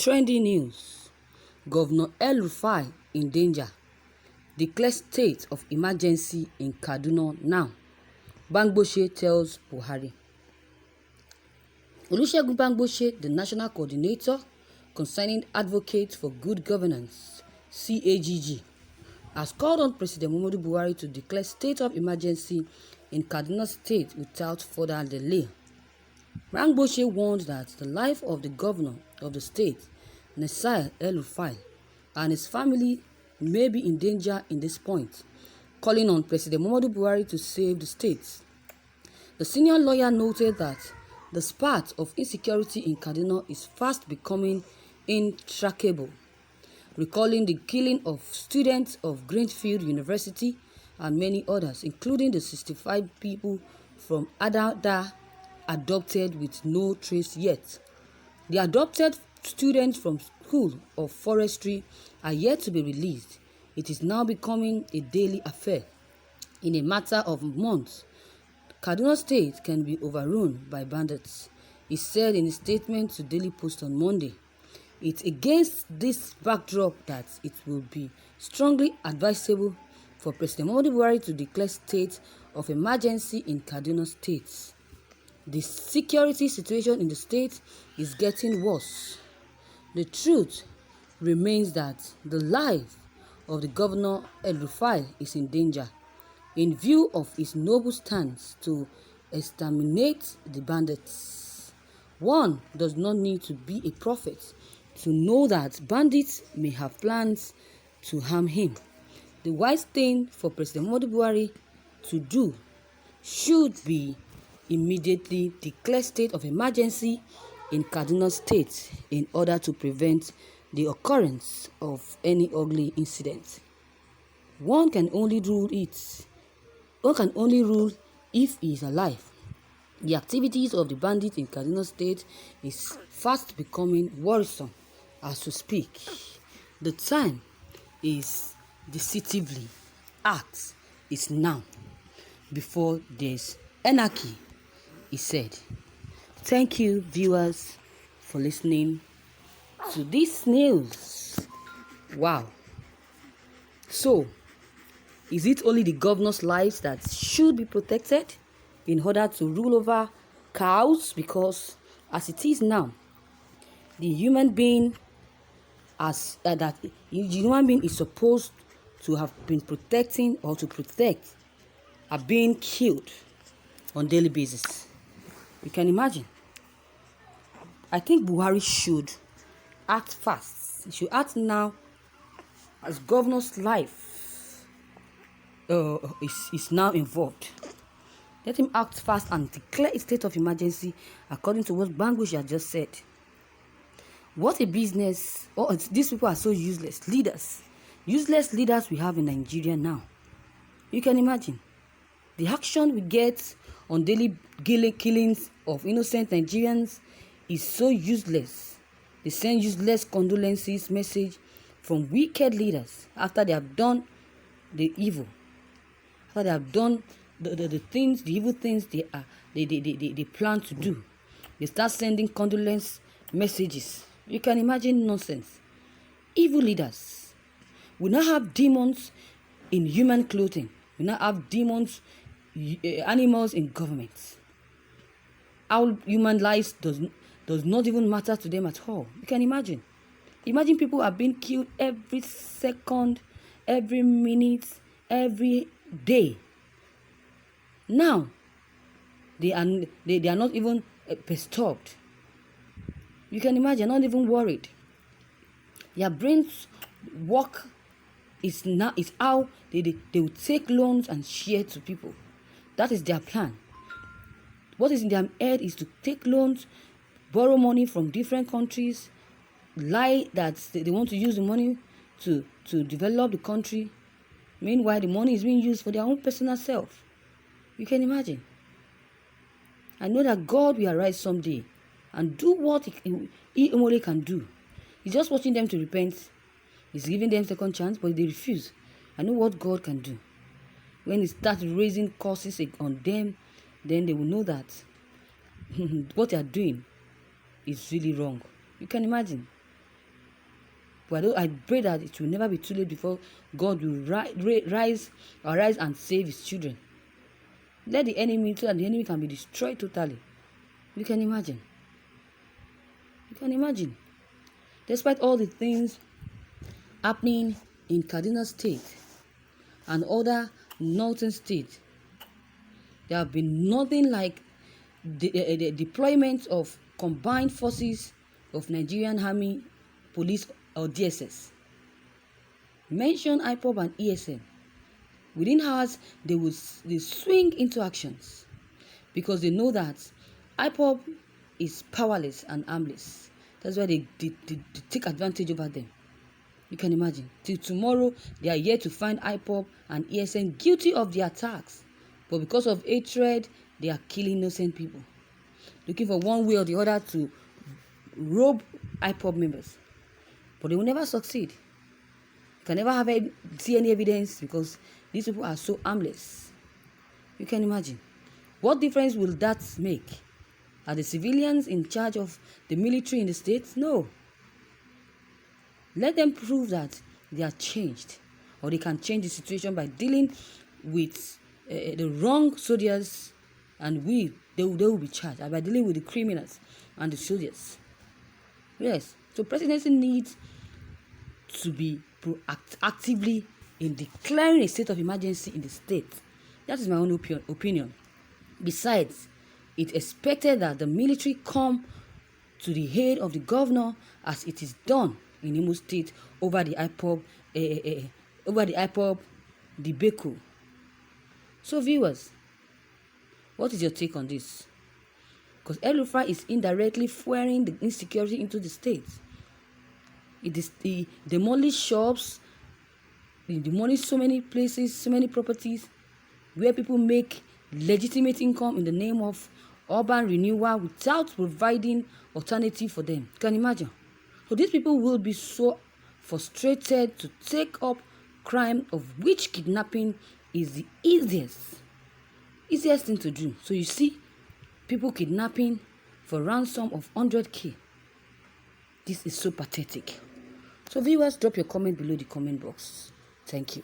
Trending news. Governor El-Rufai in danger. Declares state of emergency in Kaduna now. Bamgbose tells Buhari. Bamgbose, the national coordinator concerning Advocates for Good Governance, CAGG, has called on President Buhari to declare state of emergency in Kaduna State without further delay. Bamgbose warned that the life of the governor of the state, Nasir El-Rufai, and his family may be in danger in this point, calling on President Buhari to save the state. The senior lawyer noted that the spat of insecurity in Kaduna is fast becoming intractable, recalling the killing of students of Greenfield University and many others, including the 65 people from Adada adopted with no trace yet. The adopted students from School of Forestry are yet to be released. It is now becoming a daily affair. In a matter of months, Kaduna State can be overrun by bandits, he said in a statement to Daily Post on Monday. It's against this backdrop that it will be strongly advisable for President Buhari to declare state of emergency in Kaduna State. The security situation in the state is getting worse. The truth remains that the life of the governor El-Rufai is in danger in view of his noble stance to exterminate the bandits. One does not need to be a prophet to know that bandits may have plans to harm him. The wise thing for President Buhari to do should be immediately declare state of emergency in Kaduna State in order to prevent the occurrence of any ugly incident. One can only rule if he is alive. The activities of the bandits in Kaduna State is fast becoming worrisome as we speak. The time is decisively act is now before there's anarchy, he said. Thank you, viewers, for listening to this news. Wow. So, is it only the governor's lives that should be protected in order to rule over cows? Because as it is now, the human being is supposed to have been protecting or to protect are being killed on daily basis. You can imagine. I think Buhari should act fast. He should act now as governor's life is now involved. Let him act fast and declare a state of emergency according to what Bamgbose has just said. What a business. Oh, these people are so useless. Useless leaders we have in Nigeria now. You can imagine. The action we get on daily killings of innocent Nigerians is so useless. They send useless condolences message from wicked leaders after they have done the evil. After they have done the evil things they plan to do. They start sending condolence messages. You can imagine nonsense. Evil leaders. We now have demons in human clothing. We now have demons, animals in government. Our human lives does not even matter to them at all. You can imagine. Imagine people are being killed every second, every minute, every day. Now, they are not even perturbed. You can imagine, not even worried. Their brains work is how they will take loans and share to people. That is their plan. What is in their head is to take loans, borrow money from different countries, lie that they want to use the money to develop the country. Meanwhile, the money is being used for their own personal self. You can imagine. I know that God will arise someday and do what he only can do. He's just watching them to repent. He's giving them second chance, but they refuse. I know what God can do. When he starts raising curses on them, then they will know that what they are doing is really wrong. You can imagine. But I pray that it will never be too late before God will arise and save his children. Let the enemy, so that the enemy can be destroyed totally. You can imagine. You can imagine. Despite all the things happening in Kaduna State and other northern states, there have been nothing like the deployment of combined forces of Nigerian Army, Police, or DSS. Mention IPOB and ESN. Within hours, they swing into actions because they know that IPOB is powerless and armless. That's why they take advantage over them. You can imagine. Till tomorrow, they are yet to find IPOB and ESN guilty of the attacks. But because of hatred, they are killing innocent people, looking for one way or the other to rob IPOB members. But they will never succeed. You can never see any evidence because these people are so harmless. You can imagine. What difference will that make? Are the civilians in charge of the military in the states? No. Let them prove that they are changed, or they can change the situation by dealing with the wrong soldiers, and they will be charged, and by dealing with the criminals and the soldiers. Yes. So presidency needs to be actively in declaring a state of emergency in the state. That is my own opinion. Besides, it's expected that the military come to the aid of the governor, as it is done in Imo State over the IPOB debacle. So viewers, what is your take on this? Because El-Rufai is indirectly fueling the insecurity into the state. It demolished shops, it demolished so many places, so many properties where people make legitimate income in the name of urban renewal without providing alternative for them. You can imagine. So these people will be so frustrated to take up crime, of which kidnapping is the easiest thing to do. So you see, people kidnapping for ransom of 100K. This is so pathetic. So viewers, drop your comment below the comment box. Thank you.